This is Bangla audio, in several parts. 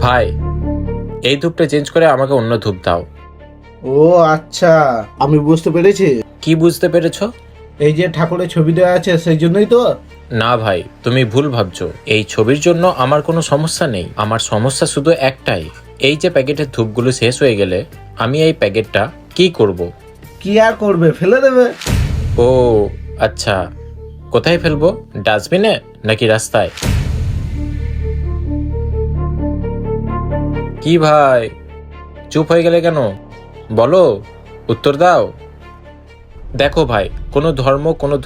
ভাই, এই ধূপটা চেঞ্জ করে আমাকে অন্য ধূপ দাও। ও আচ্ছা, আমি বুঝতে পেরেছি। কি বুঝতে পেরেছো? এই যে ঠাকুরের ছবি দেওয়া আছে সেই জন্যই তো। না ভাই, তুমি ভুল ভাবছো। এই ছবির জন্য আমার কোনো সমস্যা নেই। আমার সমস্যা শুধু একটাই, এই যে প্যাকেটের ধূপগুলো শেষ হয়ে গেলে আমি এই প্যাকেটটা কি করব? কি আর করবে, ফেলে দেবে। ও আচ্ছা, কোথায় ফেলবো? ডাস্টবিনে নাকি রাস্তায়? কি ভাই, চুপ হয়ে গেলে কেন? বলো, উত্তর দাও। দেখো ভাই, কোনো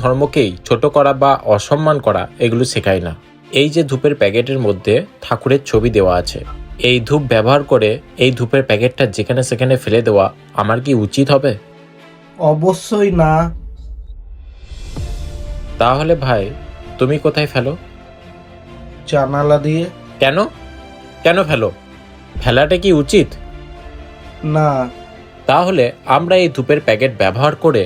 ধর্মকেই ছোট করা বা অসম্মান করা এগুলো শেখায় না। এই যে ধূপের প্যাকেটের মধ্যে ঠাকুরের ছবি দেওয়া আছে, এই ধূপ ব্যবহার করে এই ধূপের প্যাকেটটা যেখানে সেখানে ফেলে দেওয়া আমার কি উচিত হবে? অবশ্যই না। তাহলে ভাই, তুমি কোথায় ফেলো? জানালা দিয়ে। কেন? কেন ফেলো? ফেলাটা কি উচিত? না। তাহলে আমরা এই ধূপের প্যাকেট ব্যবহার করে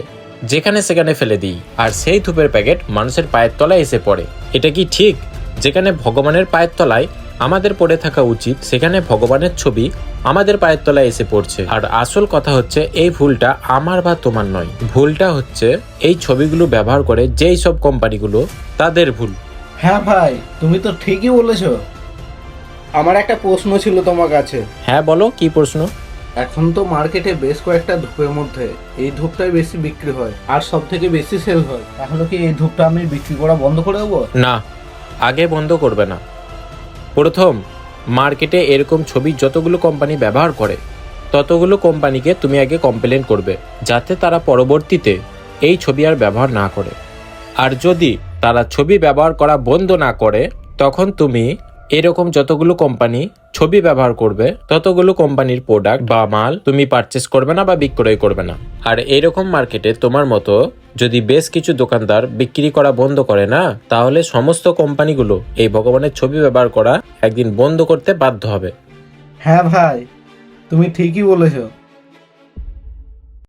যেখানে সেখানে ফেলে দিই, আর সেই ধূপের প্যাকেট মানুষের পায়ের তলায় এসে পড়ে। এটা কি ঠিক? যেখানে ভগবানের পায়ের তলায় আমাদের পড়ে থাকা উচিত, সেখানে ভগবানের ছবি আমাদের পায়ের তলায় এসে পড়ছে। আর আসল কথা হচ্ছে, এই ভুলটা আমার বা তোমার নয়, ভুলটা হচ্ছে এই ছবিগুলো ব্যবহার করে যেই সব কোম্পানিগুলো, তাদের ভুল। হ্যাঁ ভাই, তুমি তো ঠিকই বলেছো। আমার একটা প্রশ্ন ছিল তোমার কাছে। হ্যাঁ বলো, কি প্রশ্ন? এখন তো মার্কেটে বেশ কয়েকটা ধূপের মধ্যে এই ধূপটাই বেশি বিক্রি হয় আর সব থেকে বেশি সেল হয়। তাহলে কি এই ধূপটা আমি বিক্রি করা বন্ধ করে দেবো? না, আগে বন্ধ করবে না। প্রথম, মার্কেটে এরকম ছবি যতগুলো কোম্পানি ব্যবহার করে ততগুলো কোম্পানিকে তুমি আগে কমপ্লেন করবে, যাতে তারা পরবর্তীতে এই ছবি আর ব্যবহার না করে। আর যদি তারা ছবি ব্যবহার করা বন্ধ না করে, তখন তুমি এরকম যতগুলো কোম্পানি ছবি ব্যবহার করবে ততগুলো কোম্পানির প্রোডাক্ট বা মাল তুমি পারচেস করবে না বা বিক্রয় করবে না। আর এরকম মার্কেটে তোমার মতো যদি বেশ কিছু দোকানদার বিক্রি করা বন্ধ করে না, তাহলে সমস্ত কোম্পানিগুলো এই ভগবানের ছবি ব্যবহার করা একদিন বন্ধ করতে বাধ্য হবে। হ্যাঁ ভাই, তুমি ঠিকই বলেছো।